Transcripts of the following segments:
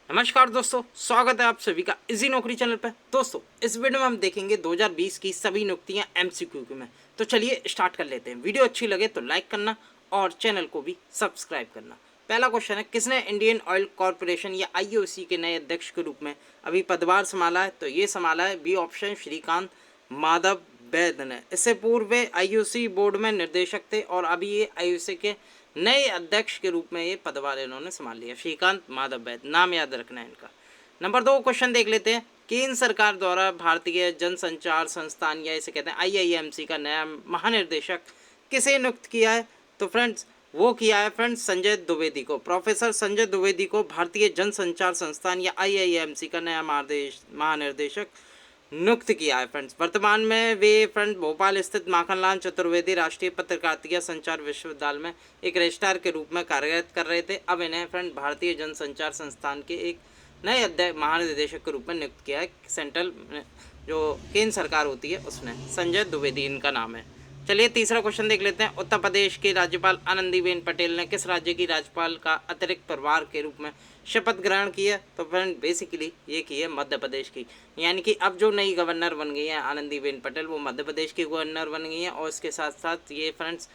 नमस्कार दोस्तों, स्वागत है आप सभी का इजी नौकरी चैनल पर। दोस्तों, इस वीडियो में हम देखेंगे 2020 की सभी नियुक्तियां एमसीक्यू में। तो चलिए स्टार्ट कर लेते हैं। वीडियो अच्छी लगे तो लाइक करना और चैनल को भी सब्सक्राइब करना। पहला क्वेश्चन है, किसने इंडियन ऑयल कॉरपोरेशन या आईओसी के नए अध्यक्ष के रूप में अभी पदभार संभाला है? तो ये संभाला है बी ऑप्शन श्रीकांत माधव वैद ने। इससे पूर्व वे आईओसी बोर्ड में निर्देशक थे और अभी ये आईओसी के नए अध्यक्ष के रूप में ये पदभार इन्होंने संभाल लिया। श्रीकांत माधव वैद, नाम याद रखना है इनका। नंबर 2 क्वेश्चन देख लेते हैं। केंद्र सरकार द्वारा भारतीय जनसंचार संस्थान या इसे कहते हैं आईआईएमसी का नया महानिर्देशक किसे नियुक्त किया है? तो फ्रेंड्स वो किया है संजय द्विवेदी को। प्रोफेसर संजय द्विवेदी को भारतीय जनसंचार संस्थान या आईआईएमसी का नया महानिर्देशक नियुक्त किया है। फ्रेंड्स वर्तमान में वे भोपाल स्थित माखनलाल चतुर्वेदी राष्ट्रीय पत्रकारिता संचार विश्वविद्यालय में एक रजिस्ट्रार के रूप में कार्यरत कर रहे थे। अब इन्हें भारतीय जनसंचार संस्थान के एक नए अध्यक्ष महानिदेशक के रूप में नियुक्त किया है। सेंट्रल जो केंद्र सरकार होती है उसने। संजय द्विवेदी इनका नाम है। चलिए तीसरा क्वेश्चन देख लेते हैं। उत्तर प्रदेश की राज्यपाल आनंदीबेन पटेल ने किस राज्य की राज्यपाल का अतिरिक्त प्रभार के रूप में शपथ ग्रहण की है? तो फ्रेंड बेसिकली ये की है मध्य प्रदेश की। यानी कि अब जो नई गवर्नर बन गई है आनंदीबेन पटेल, वो मध्य प्रदेश की गवर्नर बन गई हैं और इसके साथ साथ ये फ्रेंड्स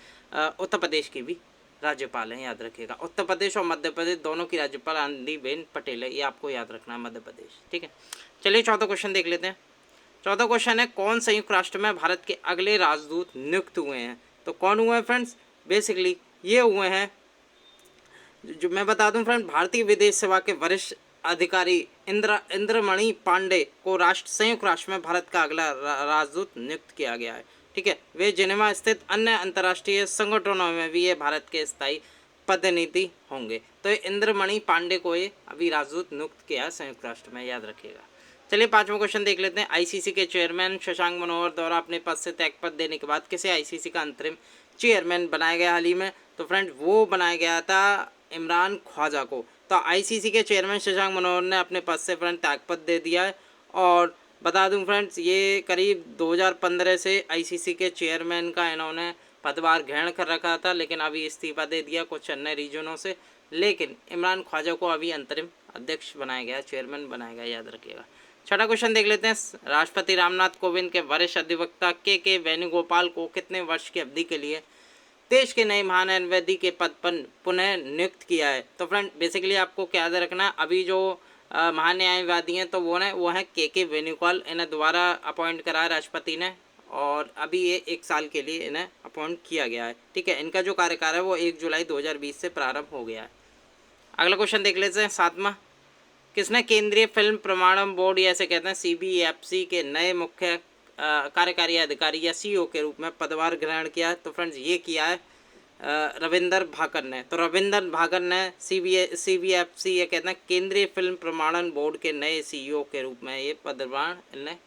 उत्तर प्रदेश की भी राज्यपाल हैं, याद रखिएगा। उत्तर प्रदेश और मध्य प्रदेश दोनों की राज्यपाल आनंदीबेन पटेल है, ये आपको याद रखना है, मध्य प्रदेश। ठीक है, चलिए चौथा क्वेश्चन देख लेते हैं। चौथा क्वेश्चन है, कौन संयुक्त राष्ट्र में भारत के अगले राजदूत नियुक्त हुए हैं? तो कौन हुए हैं फ्रेंड्स? बेसिकली ये हुए हैं, जो मैं बता दूं फ्रेंड, भारतीय विदेश सेवा के वरिष्ठ अधिकारी इंद्रमणि पांडे को संयुक्त राष्ट्र में भारत का अगला राजदूत नियुक्त किया गया है। ठीक है, वे जिनेवा स्थित अन्य अंतर्राष्ट्रीय संगठनों में भी ये भारत के स्थायी प्रतिनिधि होंगे। तो इंद्रमणि पांडे को ये अभी राजदूत नियुक्त किया है संयुक्त राष्ट्र में, याद रखिएगा। चलिए पांचवा क्वेश्चन देख लेते हैं। आईसीसी के चेयरमैन शशांक मनोहर द्वारा अपने पद से त्यागपत्र देने के बाद किसे आईसीसी का अंतरिम चेयरमैन बनाया गया हाल ही में? तो फ्रेंड वो बनाया गया था इमरान ख्वाजा को। तो आईसीसी के चेयरमैन शशांक मनोहर ने अपने पद से फ्रेंड त्यागपत्र दे दिया है। और बता दूं फ्रेंड्स, ये करीब 2015 से आईसीसी के चेयरमैन का इन्होंने पदभार ग्रहण कर रखा था, लेकिन अभी इस्तीफा दे दिया कुछ अन्य रीजनों से। लेकिन इमरान ख्वाजा को अभी अंतरिम अध्यक्ष बनाया गया, चेयरमैन बनाया गया, याद रखिएगा। छठा क्वेश्चन देख लेते हैं। राष्ट्रपति रामनाथ कोविंद के वरिष्ठ अधिवक्ता के वेणुगोपाल को कितने वर्ष की अवधि के लिए देश के नए महान्यायवादी के पद पर पुनः नियुक्त किया है? तो फ्रेंड बेसिकली आपको क्या याद रखना है, अभी जो महान्यायवादी हैं तो वो हैं के वेणुगोपाल। इन्हें दोबारा अपॉइंट करा है राष्ट्रपति ने और अभी ये 1 साल के लिए इन्हें अपॉइंट किया गया है। ठीक है, इनका जो कार्यकाल है वो 1 जुलाई 2020 से प्रारंभ हो गया है। अगला क्वेश्चन देख लेते हैं, सातवां। किसने केंद्रीय फिल्म प्रमाणन बोर्ड या ऐसे कहते हैं सीबीएफसी के नए मुख्य कार्यकारी अधिकारी या सीईओ के रूप में पदभार ग्रहण किया है? तो फ्रेंड्स ये किया है रविंदर भाकर ने। तो रविंदर भाकर ने सीबीएफसी ये कहते हैं केंद्रीय फिल्म प्रमाणन बोर्ड के नए सीईओ के रूप में ये पदभार इन्हें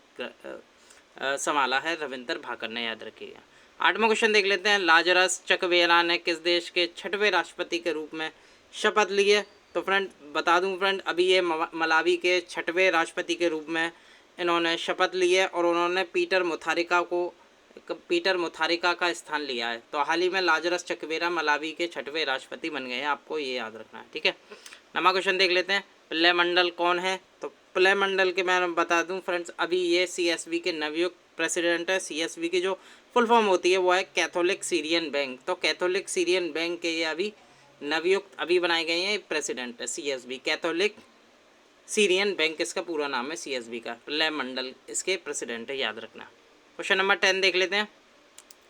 संभाला है, रविंदर भाकर ने, याद रखिएगा। आठवां क्वेश्चन देख लेते हैं। लाजरस चकवेरा ने किस देश के 6वें राष्ट्रपति के रूप में शपथ ली है? तो फ्रेंड बता दूं फ्रेंड, अभी ये मलावी के 6वें राष्ट्रपति के रूप में इन्होंने शपथ ली है और उन्होंने पीटर मुथारिका का स्थान लिया है। तो हाल ही में लाजरस चकवेरा मलावी के 6वें राष्ट्रपति बन गए हैं, आपको ये याद रखना है। ठीक है, नवा क्वेश्चन देख लेते हैं। प्रलय मंडल कौन है? तो प्रलय मंडल के मैं बता दूं फ्रेंड्स, अभी ये सीएसबी के नवयुक्त प्रेसिडेंट है। सीएसबी की जो फुल फॉर्म होती है वो है कैथोलिक सीरियन बैंक। तो कैथोलिक सीरियन बैंक के ये अभी नवयुक्त अभी बनाए गए हैं प्रेसिडेंट है सीएसबी, कैथोलिक सीरियन बैंक इसका पूरा नाम है सीएसबी का। प्रलय मंडल इसके प्रेसिडेंट है, याद रखना। क्वेश्चन नंबर 10 देख लेते हैं।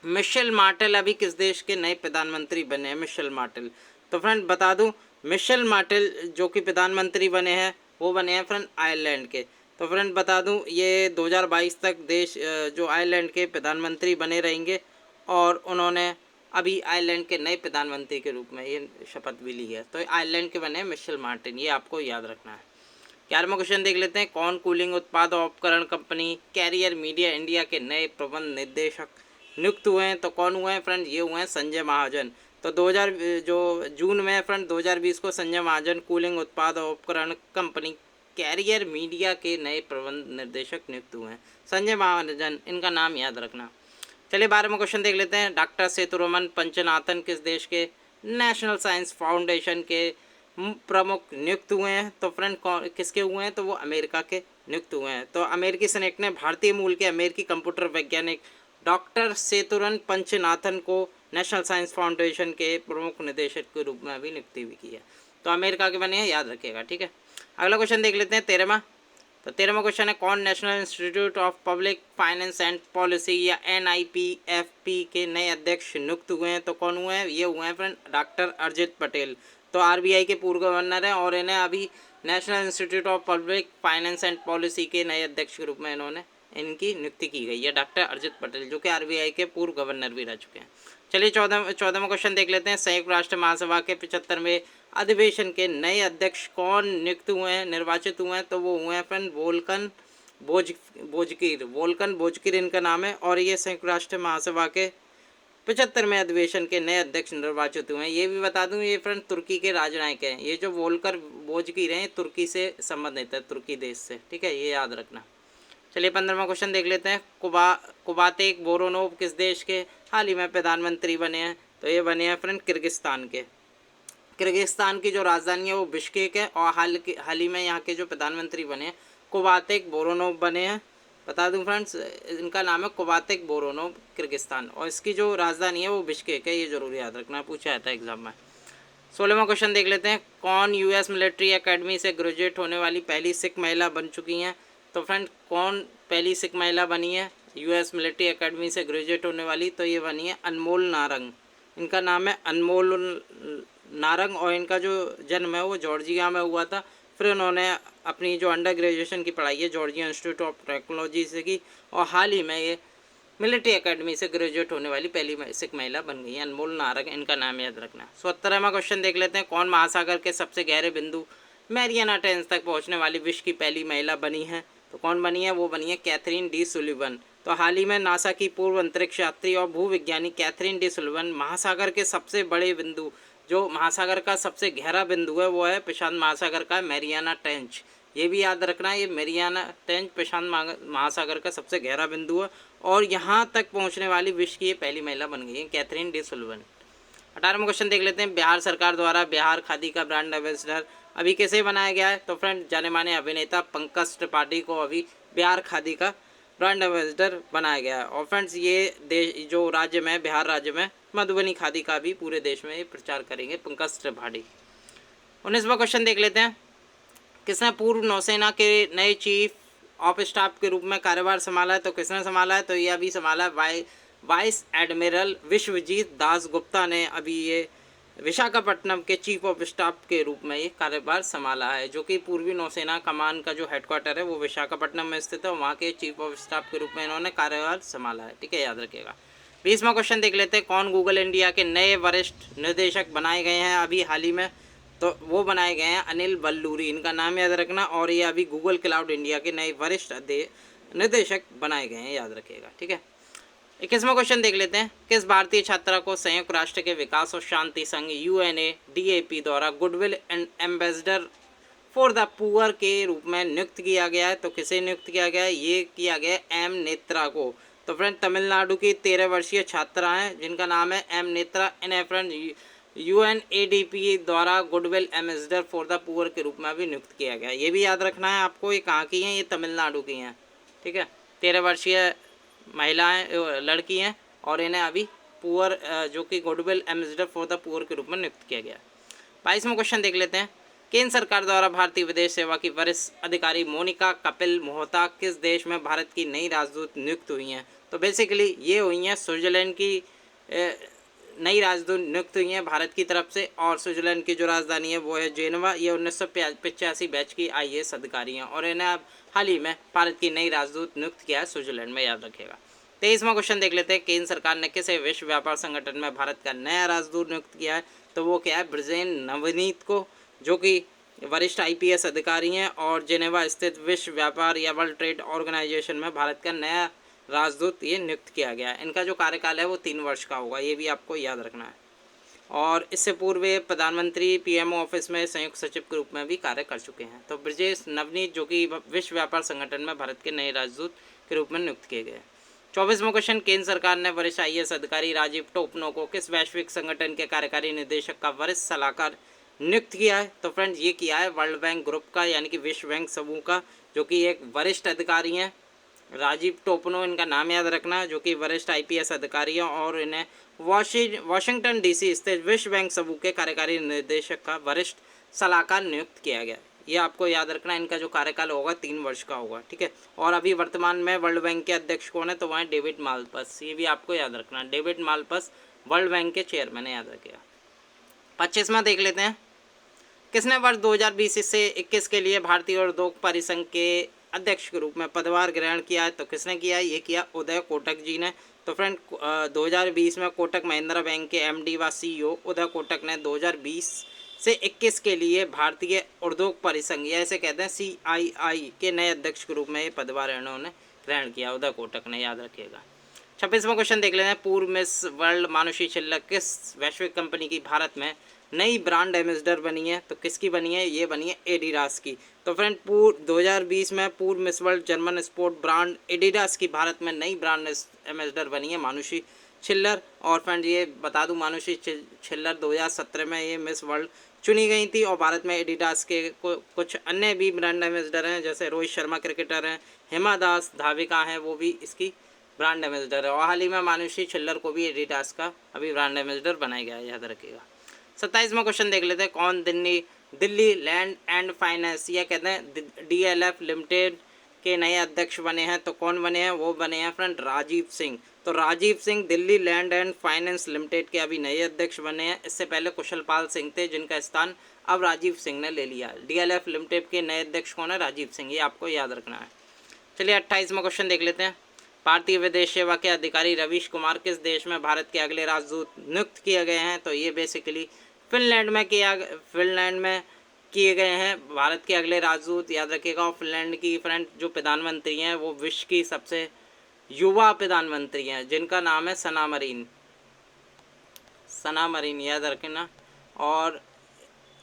मिशेल मार्टेल अभी किस देश के नए प्रधानमंत्री बने हैं? मिशेल मार्टेल, तो फ्रेंड बता दूं, मिशेल मार्टेल जो कि प्रधानमंत्री बने हैं वो बने हैं फ्रेंड आयरलैंड के। तो फ्रेंड बता दूं, ये 2022 तक देश जो आयरलैंड के प्रधानमंत्री बने रहेंगे और उन्होंने अभी आयरलैंड के नए प्रधानमंत्री के रूप में ये शपथ भी ली है। तो आयरलैंड के बने मिशेल मार्टिन, ये आपको याद रखना है। 11वां क्वेश्चन देख लेते हैं। कौन कूलिंग उत्पाद और उपकरण कंपनी कैरियर मीडिया इंडिया के नए प्रबंध निदेशक नियुक्त हुए हैं? तो कौन हुए हैं फ्रेंड? ये हुए हैं संजय महाजन। तो 2000 जो जून में फ्रेंड 2020 को संजय महाजन कूलिंग उत्पाद और उपकरण कंपनी कैरियर मीडिया के नए प्रबंध निर्देशक नियुक्त हुए हैं। संजय महाजन, इनका नाम याद रखना। चलिए 12वां क्वेश्चन देख लेते हैं। डॉक्टर सेतुरमन पंचनाथन किस देश के नेशनल साइंस फाउंडेशन के प्रमुख नियुक्त हुए हैं। तो फ्रेंड किसके हुए हैं, तो वो अमेरिका के नियुक्त हुए हैं। तो अमेरिकी सेनेट ने भारतीय मूल के अमेरिकी कंप्यूटर वैज्ञानिक डॉक्टर सेतुरन पंचनाथन को नेशनल साइंस फाउंडेशन के प्रमुख निदेशक के रूप में भी नियुक्ति भी की है। तो अमेरिका के बने हैं, याद रखिएगा, ठीक है। अगला क्वेश्चन देख लेते हैं 13वां। तो 13वां क्वेश्चन है, कौन national institute of public finance and policy या NIPFP के नए अध्यक्ष नियुक्त हुए हैं। तो कौन हुए हैं, ये हुए हैं फ्रेंड डॉक्टर अरिजित पटेल। तो RBI के पूर्व गवर्नर हैं और इन्हें अभी national institute of public finance and policy के नए अध्यक्ष के रूप में इनकी नियुक्ति की गई है, डॉक्टर अरिजित पटेल, जो कि RBI के पूर्व गवर्नर भी रह चुके हैं। चलिए 14वां क्वेश्चन देख लेते हैं। संयुक्त राष्ट्र महासभा के 75वें अधिवेशन के नए अध्यक्ष कौन नियुक्त हुए हैं, निर्वाचित हुए हैं। तो वो हुए हैं फ्रेंड वोल्कन बोजकिर इनका नाम है। और ये संयुक्त राष्ट्र महासभा के 75वें अधिवेशन के नए अध्यक्ष निर्वाचित हुए हैं। ये भी बता दूं, ये फ्रेंड तुर्की के राजनयिक हैं। ये जो वोल्कर बोजकिर हैं, तुर्की से संबंधित है, तुर्की देश से, ठीक है, ये याद रखना। चलिए 15वां क्वेश्चन देख लेते हैं। कुबातेक बोरोनोव किस देश के हाल ही में प्रधानमंत्री बने हैं। तो ये बने हैं फ्रेंड किर्गिस्तान के। किर्गिस्तान की जो राजधानी है वो बिश्केक है। और हाल ही में यहाँ के जो प्रधानमंत्री बने हैं कुबातेक बोरोनोव बने हैं। बता दूं फ्रेंड्स, इनका नाम है कुबातेक बोरोनोव, किर्गिस्तान, और इसकी जो राजधानी है वो बिश्केक है। ये जरूर याद रखना, पूछा जाता है एग्जाम में। 16वां क्वेश्चन देख लेते हैं। कौन US मिलिट्री एकेडमी से ग्रेजुएट होने वाली पहली सिख महिला बन चुकी हैं। तो फ्रेंड कौन पहली सिख महिला बनी है US मिलिट्री एकेडमी से ग्रेजुएट होने वाली। तो ये बनी है अनमोल नारंग। इनका नाम है अनमोल नारंग और इनका जो जन्म है वो जॉर्जिया में हुआ था। फिर उन्होंने अपनी जो अंडर ग्रेजुएशन की पढ़ाई है जॉर्जिया इंस्टीट्यूट ऑफ टेक्नोलॉजी से की और हाल ही में ये मिलिट्री एकेडमी से ग्रेजुएट होने वाली पहली सिख महिला बन गई है, अनमोल नारंग, इनका नाम याद रखना। 17वां क्वेश्चन देख लेते हैं। कौन महासागर के सबसे गहरे बिंदु मैरियाना ट्रेंच तक पहुंचने वाली विश्व की पहली महिला बनी है। तो कौन बनी है, वो बनी है कैथरीन डी सुलिवन। तो हाल ही में नासा की पूर्व अंतरिक्ष यात्री और भूविज्ञानी कैथरीन डी सुलिवन महासागर के सबसे बड़े बिंदु, जो महासागर का सबसे गहरा बिंदु है वो है प्रशांत महासागर का मैरियाना ट्रेंच। ये भी याद रखना, ये मैरियाना ट्रेंच प्रशांत महासागर का सबसे गहरा बिंदु है और यहाँ तक पहुँचने वाली विश्व की ये पहली महिला बन गई है, कैथरीन डी सुलिवन। 18वां क्वेश्चन देख लेते हैं। बिहार सरकार द्वारा बिहार खादी का ब्रांड एम्बेसडर अभी कैसे बनाया गया है। तो फ्रेंड जाने माने अभिनेता पंकज त्रिपाठी को अभी बिहार खादी का ब्रांड एम्बेसडर बनाया गया है। और फ्रेंड्स ये देश जो राज्य में, बिहार राज्य में मधुबनी खादी का भी पूरे देश में प्रचार करेंगे पंकज त्रिपाठी। 19वां क्वेश्चन देख लेते हैं। किसने पूर्व नौसेना के नए चीफ ऑफ स्टाफ के रूप में कार्यभार संभाला है। तो किसने संभाला है, तो ये अभी संभाला है वाइस एडमिरल विश्वजीत दास गुप्ता ने अभी ये विशाखापट्टनम के चीफ ऑफ स्टाफ के रूप में ये कार्यभार संभाला है, जो कि पूर्वी नौसेना कमान का जो हेडक्वार्टर है वो विशाखापट्टनम में स्थित है। वहाँ के चीफ ऑफ स्टाफ के रूप में इन्होंने कार्यभार संभाला है, ठीक है, याद रखिएगा। 20वां क्वेश्चन देख लेते हैं। कौन गूगल इंडिया के नए वरिष्ठ निदेशक बनाए गए हैं अभी हाल ही में। तो वो बनाए गए हैं अनिल बल्लूरी, इनका नाम याद रखना। और ये अभी गूगल क्लाउड इंडिया के नए वरिष्ठ निदेशक बनाए गए हैं, याद रखिएगा, ठीक है। 21वां क्वेश्चन देख लेते हैं। किस भारतीय छात्रा को संयुक्त राष्ट्र के विकास और शांति संघ UNADAP द्वारा goodwill and ambassador for the poor के रूप में नियुक्त किया गया है। तो किसे नियुक्त किया गया है, ये किया गया है M नेत्रा को। तो फ्रेंड तमिलनाडु की 13 वर्षीय छात्रा हैं जिनका नाम है M नेत्रा। इन्हें फ्रेंड UNADP द्वारा goodwill ambassador for the poor के रूप में भी नियुक्त किया गया। ये भी याद रखना है आपको, ये कहाँ की हैं, ये तमिलनाडु की हैं, ठीक है। 13 वर्षीय महिलाएं, लड़की हैं और इन्हें अभी पुअर जो कि goodwill ambassador for the poor के रूप में नियुक्त किया गया। 22वां क्वेश्चन देख लेते हैं। केंद्र सरकार द्वारा भारतीय विदेश सेवा की वरिष्ठ अधिकारी मोनिका कपिल मोहता किस देश में भारत की नई राजदूत नियुक्त हुई हैं। तो बेसिकली ये हुई हैं स्विट्जरलैंड की नई राजदूत नियुक्त हुई हैं भारत की तरफ से। और स्विट्जरलैंड की जो राजधानी है वो है जेनेवा। ये 1985 बैच की IAS अधिकारी हैं और इन्हें अब हाल ही में भारत की नई राजदूत नियुक्त किया है स्विट्जरलैंड में, याद रखिएगा। 23वां क्वेश्चन देख लेते हैं। केंद्र सरकार ने किसे विश्व व्यापार संगठन में भारत का नया राजदूत नियुक्त किया है। तो वो क्या है, ब्रिजेन नवनीत को, जो कि वरिष्ठ IPS अधिकारी हैं और जेनेवा स्थित विश्व व्यापार या वर्ल्ड ट्रेड ऑर्गेनाइजेशन में भारत का नया राजदूत ये नियुक्त किया गया है। इनका जो कार्यकाल है वो 3 वर्ष का होगा, ये भी आपको याद रखना है। और इससे पूर्व प्रधानमंत्री PMO ऑफिस में संयुक्त सचिव के रूप में भी कार्य कर चुके हैं। तो ब्रजेश नवनीत जो कि विश्व व्यापार संगठन में भारत के नए राजदूत के रूप में नियुक्त किए गए। 24वां क्वेश्चन। केंद्र सरकार ने वरिष्ठ IAS अधिकारी राजीव टोपनो को किस वैश्विक संगठन के कार्यकारी निदेशक का वरिष्ठ सलाहकार नियुक्त किया है? तो फ्रेंड्स ये किया है वर्ल्ड बैंक ग्रुप का यानी कि विश्व बैंक समूह का, जो कि एक वरिष्ठ अधिकारी हैं। राजीव टोपनो इनका नाम याद रखना, जो कि वरिष्ठ आईपीएस अधिकारी हैं और इन्हें वाशिंगटन डीसी स्थित विश्व बैंक समूह के कार्यकारी निर्देशक का वरिष्ठ सलाहकार नियुक्त किया गया। ये आपको याद रखना, इनका जो कार्यकाल होगा 3 वर्ष का होगा, ठीक है। और अभी वर्तमान में वर्ल्ड बैंक के अध्यक्ष कौन है? तो वह डेविड मालपस, ये भी आपको याद रखना, डेविड मालपस वर्ल्ड बैंक के चेयरमैन है, याद रखिएगा। 25वां देख लेते हैं, किसने वर्ष 2020 से 21 के लिए भारतीय उद्योग परिसंघ के अध्यक्ष के रूप में पदभार ग्रहण किया है? तो किसने किया है? ये किया उदय कोटक जी ने। तो फ्रेंड 2020 में कोटक महिंद्रा बैंक के एमडी व सीईओ उदय कोटक ने 2020 से 21 के लिए भारतीय उद्योग परिसंघ या ऐसे कहते हैं CII के नए अध्यक्ष के रूप में ये पदभार इन्होंने ग्रहण किया, उदय कोटक ने, याद रखिएगा। 26वां क्वेश्चन देख लेते हैं, पूर्व मिस वर्ल्ड मानुषी छिल्लर किस वैश्विक कंपनी की भारत में नई ब्रांड एम्बेसडर बनी है? तो किसकी बनी है? ये बनी है एडिडास की। तो फ्रेंड 2020 में पूर्व miss world German sport brand Adidas की भारत में नई ब्रांड एम्बेसडर बनी है मानुषी छिल्लर। और फ्रेंड ये बता दूं, मानुषी छिल्लर 2017 में ये मिस वर्ल्ड चुनी गई थी और भारत में एडिडास के कुछ अन्य भी ब्रांड एम्बेसडर हैं, जैसे रोहित शर्मा क्रिकेटर हैं, हिमा दास धाविका हैं, वो भी इसकी ब्रांड एम्बेसडर है। और हाल ही में मानुषी छिल्लर को भी एडिडास का अभी ब्रांड एम्बेसडर बनाया गया है, याद रखिएगा। 27वां क्वेश्चन देख लेते हैं, कौन दिल्ली लैंड एंड फाइनेंस या कहते हैं DLF लिमिटेड के नए अध्यक्ष बने हैं? तो कौन बने हैं? वो बने हैं फ्रेंड राजीव सिंह। तो Rajiv Singh Delhi land and finance limited के अभी नए अध्यक्ष बने हैं। इससे पहले कुशल पाल सिंह थे, जिनका स्थान अब राजीव सिंह ने ले लिया। DLF लिमिटेड के नए अध्यक्ष कौन है? राजीव सिंह, ये आपको याद रखना है। चलिए 28वां क्वेश्चन देख लेते हैं, भारतीय विदेश सेवा के अधिकारी रवीश कुमार किस देश में भारत के अगले राजदूत नियुक्त किए गए हैं? तो ये बेसिकली फिनलैंड में किए गए हैं भारत के अगले राजदूत, याद रखिएगा। और फिनलैंड की फ्रेंड जो प्रधानमंत्री हैं वो विश्व की सबसे युवा प्रधानमंत्री हैं, जिनका नाम है सना मरीन, याद रखना। और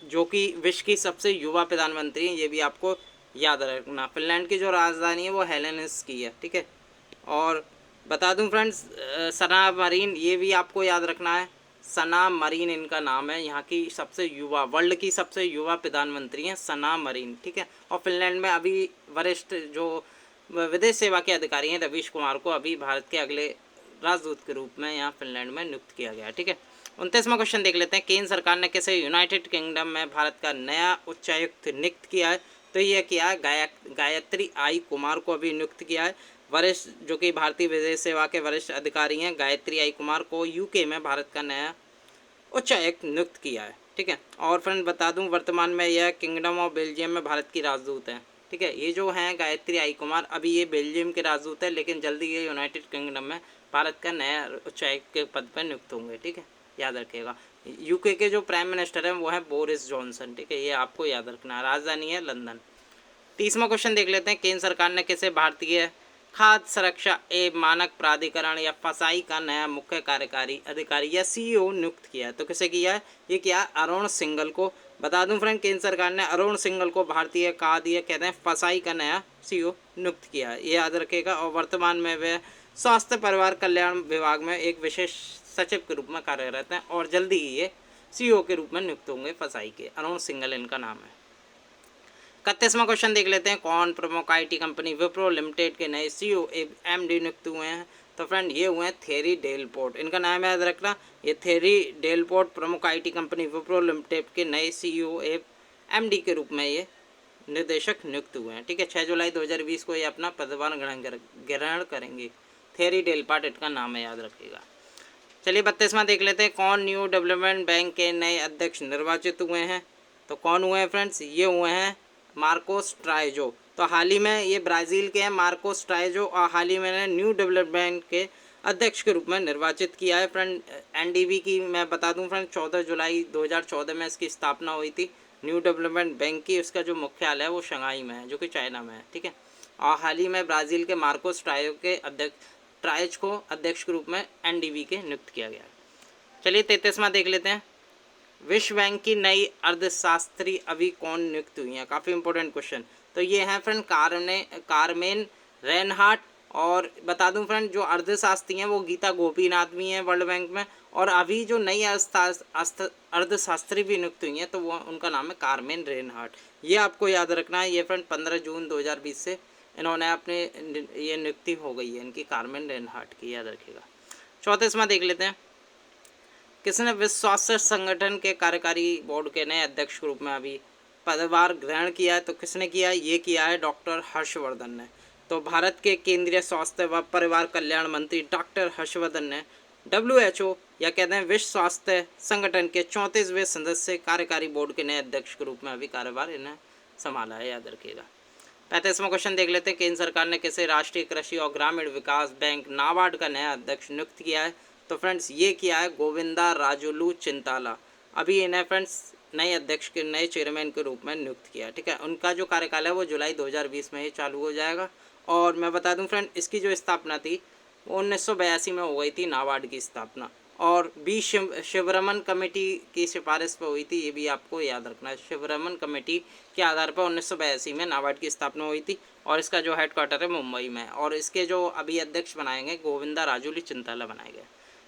जो कि विश्व की सबसे युवा प्रधानमंत्री हैं, ये भी आपको याद रखना। फिनलैंड की जो राजधानी है वो हेलेनिस्की है, ठीक है। और बता दूं फ्रेंड्स, सना मरीन, ये भी आपको याद रखना है, सना मरीन इनका नाम है, यहाँ की सबसे युवा, वर्ल्ड की सबसे युवा प्रधानमंत्री हैं सना मरीन, ठीक है। और फिनलैंड में अभी वरिष्ठ जो विदेश सेवा के अधिकारी हैं रवीश कुमार को अभी भारत के अगले राजदूत के रूप में यहाँ फिनलैंड में नियुक्त किया गया, ठीक है। 29वां क्वेश्चन देख लेते हैं, केंद्र सरकार ने किसे यूनाइटेड किंगडम में भारत का नया उच्चायुक्त नियुक्त किया है? तो ये किया है गायत्री आई कुमार को अभी नियुक्त किया है। वरिष्ठ जो कि भारतीय विदेश सेवा के वरिष्ठ अधिकारी हैं गायत्री आई कुमार को UK में भारत का नया उच्चायुक्त नियुक्त किया है, ठीक है। और फ्रेंड बता दूं, वर्तमान में यह किंगडम ऑफ बेल्जियम में भारत की राजदूत हैं, ठीक है। ये जो हैं गायत्री आई कुमार, अभी ये बेल्जियम के राजदूत है, लेकिन जल्दी ये यूनाइटेड किंगडम में भारत का नया उच्चायुक्त के पद पर नियुक्त होंगे, ठीक है, याद रखिएगा। UK के जो प्राइम मिनिस्टर हैं वो हैं बोरिस जॉनसन, ठीक है, ये आपको याद रखना है। राजधानी है लंदन। 30वां क्वेश्चन देख लेते हैं, केंद्र सरकार ने किसे भारतीय खाद्य सुरक्षा एवं मानक प्राधिकरण या फसाई का नया मुख्य कार्यकारी अधिकारी या CEO नियुक्त किया है? तो किसे किया है? ये किया अरुण सिंघल को। बता दूं फ्रेंड, केंद्र सरकार ने अरुण सिंघल को भारतीय खाद्य कहते हैं फसाई का नया CEO नियुक्त किया है, ये याद रखेगा। और वर्तमान में वे स्वास्थ्य परिवार कल्याण विभाग में एक विशेष सचिव के रूप में कार्यरत हैं और जल्दी ही ये CEO के रूप में नियुक्त होंगे फसाई के। अरुण सिंघल इनका नाम है। 31वां क्वेश्चन देख लेते हैं, कौन प्रमुख IT कंपनी विप्रो लिमिटेड के नए CEO MD नियुक्त हुए हैं? तो फ्रेंड ये हुए हैं थेरी डेलपोर्ट, इनका नाम याद रखना। ये थेरी डेलपोर्ट प्रमुख IT कंपनी विप्रो लिमिटेड के नए CEO MD के रूप में ये निर्देशक नियुक्त हुए हैं, ठीक है। 6 जुलाई 2020 को ये अपना पदभार ग्रहण करेंगे। थेरी डेलपोर्ट इनका नाम है, याद रखिएगा। चलिए 32वां देख लेते हैं, कौन न्यू डेवलपमेंट बैंक के नए अध्यक्ष निर्वाचित हुए हैं? तो कौन हुए हैं फ्रेंड्स? ये हुए हैं मार्कोस ट्राइजो। तो हाल ही में ये ब्राज़ील के हैं मार्कोस ट्राइजो, और हाल ही में न्यू डेवलपमेंट के अध्यक्ष के रूप में निर्वाचित किया है। फ्रेंड NDB की मैं बता दूं फ्रेंड, 14 जुलाई 2014 में इसकी स्थापना हुई थी न्यू डेवलपमेंट बैंक की। उसका जो मुख्यालय है वो शंघाई में है, जो कि चाइना में है, ठीक है। और हाल ही में ब्राज़ील के मार्कोस ट्राइज को अध्यक्ष के रूप में NDB के नियुक्त किया गया। चलिए 33वां देख लेते हैं, विश्व बैंक की नई अर्थशास्त्री अभी कौन नियुक्त हुई हैं? काफ़ी इंपॉर्टेंट क्वेश्चन। तो ये हैं फ्रेंड कारमेन रेनहार्ट और बता दूं फ्रेंड, जो अर्थशास्त्री हैं वो गीता गोपीनाथ भी हैं वर्ल्ड बैंक में, और अभी जो नई अर्थशास्त्री भी नियुक्त हुई हैं तो वो उनका नाम है कार्मेन रेनहार्ट। ये आपको याद रखना है। ये फ्रेंड 15 जून 2020 से इन्होंने अपने ये नियुक्ति हो गई है इनकी, कार्मेन रेनहार्ट की, याद रखिएगा। 34वां देख लेते हैं, किसने विश्व स्वास्थ्य संगठन के कार्यकारी बोर्ड के नए अध्यक्ष के रूप में अभी पदभार ग्रहण किया है? तो किसने किया है? ये किया है डॉक्टर हर्षवर्धन ने। तो भारत के केंद्रीय स्वास्थ्य व परिवार कल्याण मंत्री डॉक्टर हर्षवर्धन ने WHO या कहते हैं विश्व स्वास्थ्य संगठन के 34वें सदस्य कार्यकारी बोर्ड के नए अध्यक्ष के रूप में अभी कार्यभार इन्हें संभाला है, याद रखिएगा। 35वां क्वेश्चन देख लेते हैं, केंद्र सरकार ने किसे राष्ट्रीय कृषि और ग्रामीण विकास बैंक नाबार्ड का नया अध्यक्ष नियुक्त किया है? तो फ्रेंड्स ये किया है गोविंदा राजुलू चिंताला। अभी इन्हें फ्रेंड्स नए अध्यक्छ के नए चेयरमैन के रूप में नियुक्त किया, ठीक है। उनका जो कार्यकाल है वो जुलाई 2020 में ही चालू हो जाएगा। और मैं बता दूं फ्रेंड, इसकी जो स्थापना थी वो 1982 में हो गई थी, नाबार्ड की स्थापना, और बी शिवरमन कमेटी की सिफारिश पर हुई थी। ये भी आपको याद रखना है, शिवरमन कमेटी के आधार पर 1982 में नाबार्ड की स्थापना हुई थी, और इसका जो हेडक्वार्टर है मुंबई में है, और इसके जो अभी अध्यक्ष बनाए गए गोविंदा राजुली चिंताला बनाए गए।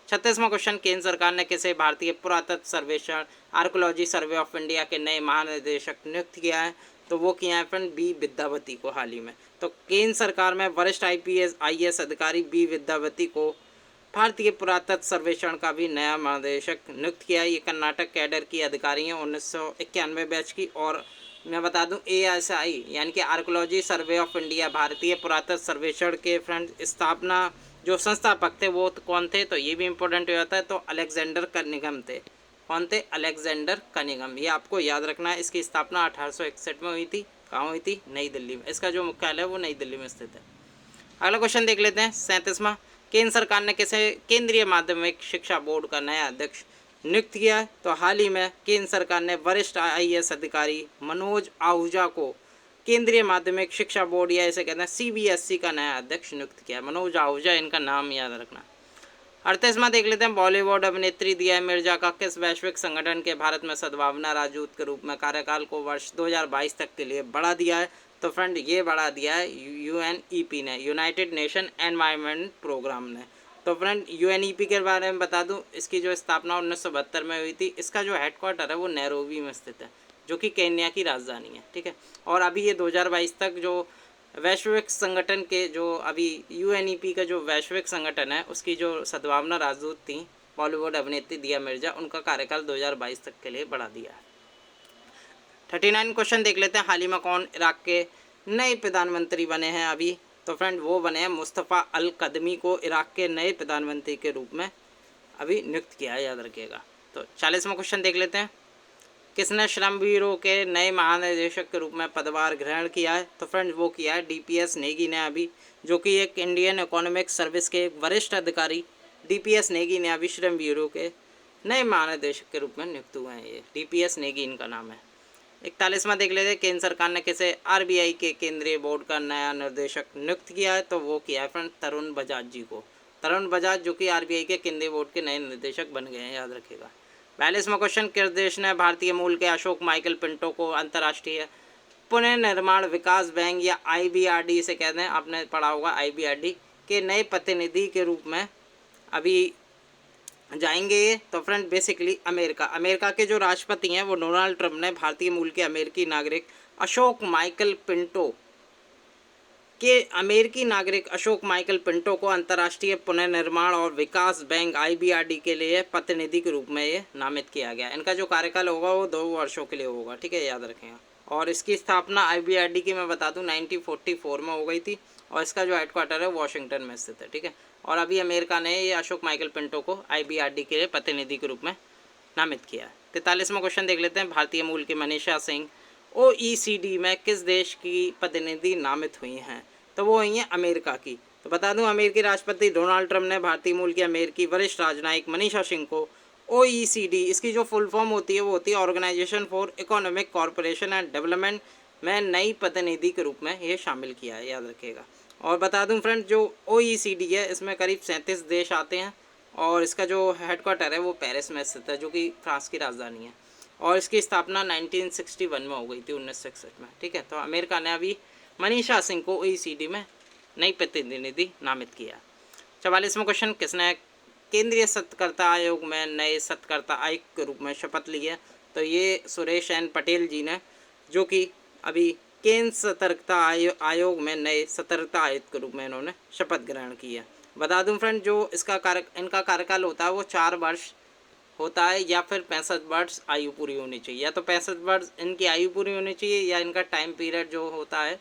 36वां क्वेश्चन, केंद्र सरकार ने किसे भारतीय पुरातत्व सर्वेक्षण आर्कोलॉजी सर्वे ऑफ इंडिया के नए महानिदेशक नियुक्त किया है? तो वो किया है फ्रेंड बी विद्यावती को हाल ही में। तो केंद्र सरकार में वरिष्ठ IAS अधिकारी बी विद्यावती को भारतीय पुरातत्व सर्वेक्षण का भी नया महानिदेशक नियुक्त किया है। ये कर्नाटक कैडर की अधिकारी हैं, 1991 बैच की। और मैं बता दूं ASI यानी कि आर्कोलॉजी सर्वे ऑफ इंडिया भारतीय पुरातत्व सर्वेक्षण के फ्रेंड स्थापना जो संस्थापक थे वो कौन थे? तो ये भी इंपॉर्टेंट हो जाता है। तो अलेक्जेंडर कनिंघम थे। कौन थे? Alexander Cunningham. ये आपको याद रखना है। इसकी स्थापना 1861 में हुई थी। कहाँ हुई थी? नई दिल्ली में। इसका जो मुख्यालय है वो नई दिल्ली में स्थित है। अगला क्वेश्चन देख लेते हैं, 37वां, केंद्र सरकार ने किसे केंद्रीय माध्यमिक शिक्षा बोर्ड का नया अध्यक्ष नियुक्त किया है? तो हाल ही में केंद्र सरकार ने वरिष्ठ IAS अधिकारी मनोज आहूजा को केंद्रीय माध्यमिक शिक्षा बोर्ड या इसे कहते हैं CBSE का नया अध्यक्ष नियुक्त किया है। मनोज आहूजा, इनका नाम याद रखना। 38वां देख लेते हैं, बॉलीवुड अभिनेत्री दिया मिर्जा का किस वैश्विक संगठन के भारत में सद्भावना राजदूत के रूप में कार्यकाल को वर्ष 2022 तक के लिए बढ़ा दिया है? तो फ्रेंड ये बढ़ा दिया है UNEP ने, यूनाइटेड नेशन एनवायरनमेंट प्रोग्राम ने। तो फ्रेंड UNEP के बारे में बता दूं, इसकी जो स्थापना 1972 में हुई थी। इसका जो हेडक्वार्टर है वो नैरोबी में स्थित है, जो कि केन्या की राजधानी है, ठीक है। और अभी ये 2022 तक जो वैश्विक संगठन के जो अभी UNEP का जो वैश्विक संगठन है उसकी जो सद्भावना राजदूत थी बॉलीवुड अभिनेत्री दिया मिर्जा, उनका कार्यकाल 2022 तक के लिए बढ़ा दिया है। 39 क्वेश्चन देख लेते हैं, हाल ही में कौन इराक के नए प्रधानमंत्री बने हैं अभी? तो फ्रेंड वो बने हैं मुस्तफ़ा अल कदमी को इराक के नए प्रधानमंत्री के रूप में अभी नियुक्त किया है, याद रखिएगा। तो 40वां क्वेश्चन देख लेते हैं, किसने श्रम ब्यूरो के नए महानिदेशक के रूप में पदभार ग्रहण किया है? तो फ्रेंड्स वो किया है DPS नेगी ने अभी, जो कि एक इंडियन इकोनॉमिक सर्विस के वरिष्ठ अधिकारी DPS नेगी ने अभी श्रम ब्यूरो के नए महानिदेशक के रूप में नियुक्त हुए हैं। ये DPS नेगी इनका नाम है। 41वां देख लेते हैं, केंद्र सरकार ने किसे RBI के केंद्रीय बोर्ड का नया निर्देशक नियुक्त किया है? तो वो किया है फ्रेंड तरुण बजाज जी को। तरुण बजाज जो कि RBI के केंद्रीय बोर्ड के नए निर्देशक बन गए हैं, याद रखिएगा। 42वां क्वेश्चन, किस देश ने भारतीय मूल के अशोक माइकल पिंटो को अंतर्राष्ट्रीय पुनर्निर्माण विकास बैंक या IBRD इसे कहते हैं, आपने पढ़ा होगा IBRD के नए प्रतिनिधि के रूप में अभी जाएंगे ये? तो फ्रेंड बेसिकली अमेरिका के जो राष्ट्रपति हैं वो डोनाल्ड ट्रंप ने भारतीय मूल के अमेरिकी नागरिक अशोक माइकल पिंटो को अंतर्राष्ट्रीय पुनर्निर्माण और विकास बैंक IBRD के लिए प्रतिनिधि के रूप में ये नामित किया गया। इनका जो कार्यकाल होगा वो 2 वर्षों के लिए होगा, ठीक है, याद रखेंगे। और इसकी स्थापना IBRD की मैं बता दूं 1944 में हो गई थी, और इसका जो हेडक्वार्टर है वॉशिंगटन में स्थित है, ठीक है। और अभी अमेरिका ने ये अशोक माइकल पिंटो को IBRD के लिए प्रतिनिधि के रूप में नामित किया है। 43वां क्वेश्चन देख लेते हैं, भारतीय मूल की मनीषा सिंह OECD में किस देश की प्रतिनिधि नामित हुई हैं? तो वो हुई हैं अमेरिका की। तो बता दूं अमेरिकी राष्ट्रपति डोनाल्ड ट्रंप ने भारतीय मूल की अमेरिकी वरिष्ठ राजनयिक मनीषा सिंह को OECD, इसकी जो फुल फॉर्म होती है वो होती है organisation for economic corporation and development में नई प्रतिनिधि के रूप में ये शामिल किया है, याद रखिएगा। और बता दूं फ्रेंड जो OECD है इसमें करीब 37 देश आते हैं, और इसका जो हेडक्वार्टर है वो पेरिस में स्थित है, जो कि फ्रांस की राजधानी है। और इसकी स्थापना 1961 में हो गई थी, 1961 में, ठीक है। तो अमेरिका ने अभी मनीषा सिंह को OECD में नई प्रतिनिधि नामित किया। 44वां क्वेश्चन, किसने केंद्रीय सतर्कता आयोग में नए सतर्कता आयुक्त के रूप में शपथ ली है? तो ये सुरेश एन पटेल जी ने, जो कि अभी केंद्र सतर्कता आयोग में नए सतर्कता आयुक्त के रूप में इन्होंने शपथ ग्रहण की है। बता दूं फ्रेंड, जो इनका कार्यकाल होता है वो 4 वर्ष होता है, या फिर 65 वर्ष आयु पूरी होनी चाहिए। या तो 65 वर्ष इनकी आयु पूरी होनी चाहिए, या इनका टाइम पीरियड जो होता है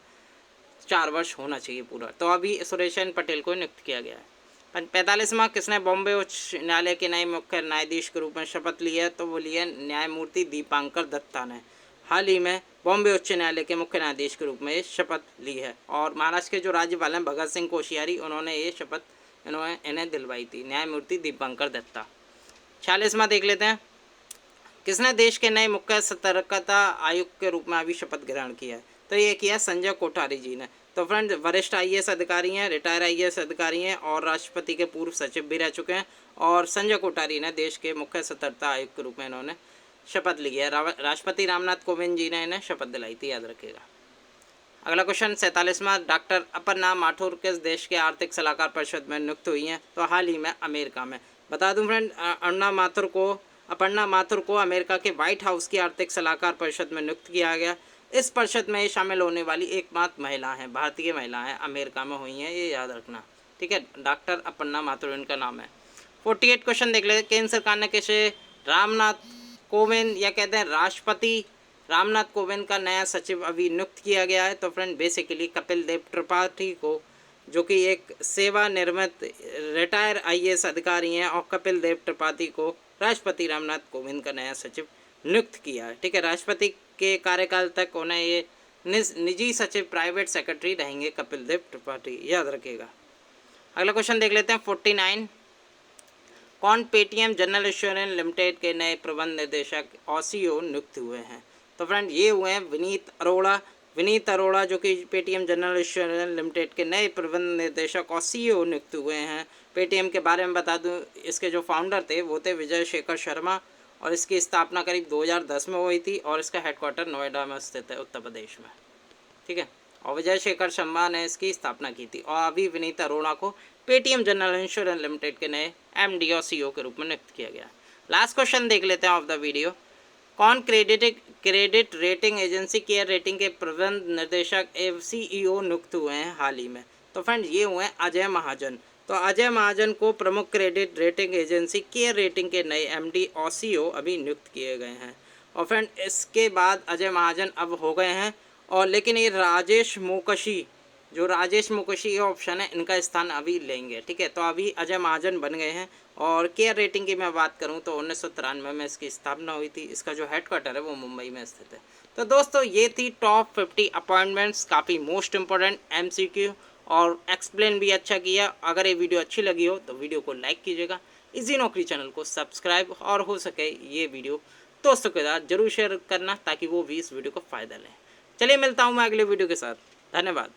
4 वर्ष होना चाहिए पूरा। तो अभी सुरेश एन पटेल को नियुक्त किया गया है। 45वां, किसने बॉम्बे उच्च न्यायालय के नए मुख्य न्यायाधीश के रूप में शपथ ली है? तो वो ली है न्यायमूर्ति दीपांकर दत्ता ने। हाल ही में बॉम्बे उच्च न्यायालय के मुख्य न्यायाधीश के रूप में ये शपथ ली है। और महाराष्ट्र के जो राज्यपाल हैं भगत सिंह कोश्यारी, उन्होंने ये शपथ इन्हें दिलवाई थी, न्यायमूर्ति दीपांकर दत्ता। 46वां देख लेते हैं, किसने देश के नए मुख्य सतर्कता आयुक्त के रूप में अभी शपथ ग्रहण किया है? तो ये किया संजय कोठारी जी ने। तो फ्रेंड, वरिष्ठ आईएएस अधिकारी हैं, रिटायर आईएएस अधिकारी हैं और राष्ट्रपति के पूर्व सचिव भी रह चुके हैं। और संजय कोठारी ने देश के मुख्य सतर्कता आयुक्त के रूप में इन्होंने शपथ ली है। राष्ट्रपति रामनाथ कोविंद जी ने इन्हें शपथ दिलाई थी, याद रखिएगा। अगला क्वेश्चन 47वां, डॉक्टर अपर्णा माथुर किस देश के आर्थिक सलाहकार परिषद में नियुक्त हुई हैं? तो हाल ही में अमेरिका में। बता दूं फ्रेंड, अपर्णा माथुर को अमेरिका के व्हाइट हाउस की आर्थिक सलाहकार परिषद में नियुक्त किया गया। इस परिषद में शामिल होने वाली एकमात्र महिला हैं, भारतीय महिला हैं, अमेरिका में हुई हैं, ये याद रखना, ठीक है। डॉक्टर अपर्णा माथुर इनका नाम है। 48 क्वेश्चन देख लेते हैं, केंद्र सरकार ने किसे रामनाथ कोविंद या कहते हैं राष्ट्रपति रामनाथ कोविंद का नया सचिव अभी नियुक्त किया गया है? तो फ्रेंड, बेसिकली कपिल देव त्रिपाठी को, जो कि एक सेवानिवृत्त रिटायर आईएएस अधिकारी हैं, और कपिल देव त्रिपाठी को राष्ट्रपति रामनाथ कोविंद का नया सचिव नियुक्त किया है, ठीक है। राष्ट्रपति के कार्यकाल तक उन्हें ये निजी सचिव, प्राइवेट सेक्रेटरी रहेंगे कपिल देव त्रिपाठी, याद रखिएगा। अगला क्वेश्चन देख लेते हैं 49, कौन पेटीएम जनरल इंश्योरेंस लिमिटेड के नए प्रबंध निदेशक और सीईओ नियुक्त हुए हैं? तो फ्रेंड, ये हुए हैं विनीत अरोड़ा, जो कि पेटीएम जनरल इंश्योरेंस लिमिटेड के नए प्रबंध निदेशक और सीईओ नियुक्त हुए हैं। पेटीएम के बारे में बता दूं, इसके जो फाउंडर थे वो थे विजय शेखर शर्मा, और इसकी स्थापना करीब 2010 में हुई थी, और इसका हेडक्वार्टर नोएडा में स्थित है, उत्तर प्रदेश में, ठीक है। और विजय शेखर शर्मा ने इसकी स्थापना की थी। और अभी विनीत अरोड़ा को पेटीएम जनरल इंश्योरेंस लिमिटेड के नए एमडी और सीईओ के रूप में नियुक्त किया गया। लास्ट क्वेश्चन देख लेते हैं ऑफ द वीडियो, कौन credit rating agency care rating के प्रबंध निर्देशक एवं सीईओ नियुक्त हुए हैं हाल ही में? तो फ्रेंड, ये हुए हैं अजय महाजन। तो अजय महाजन को प्रमुख credit rating agency care rating के नए एमडी और सीईओ अभी नियुक्त किए गए हैं। और फ्रेंड, इसके बाद अजय महाजन अब हो गए हैं, और लेकिन ये राजेश मुकशी ऑप्शन है, इनका स्थान अभी लेंगे, ठीक है। तो अभी अजय महाजन बन गए हैं। और केयर रेटिंग की मैं बात करूं तो 1993 में इसकी स्थापना हुई थी। इसका जो हेडक्वार्टर है वो मुंबई में स्थित है। तो दोस्तों, ये थी टॉप 50 अपॉइंटमेंट्स, काफ़ी मोस्ट इंपॉर्टेंट एमसीक्यू, और एक्सप्लेन भी अच्छा किया। अगर ये वीडियो अच्छी लगी हो तो वीडियो को लाइक कीजिएगा, इजी नौकरी चैनल को सब्सक्राइब, और हो सके ये वीडियो दोस्तों के साथ जरूर शेयर करना, ताकि वो भी इस वीडियो को फ़ायदा लें। चलिए, मिलता हूँ मैं अगले वीडियो के साथ। धन्यवाद।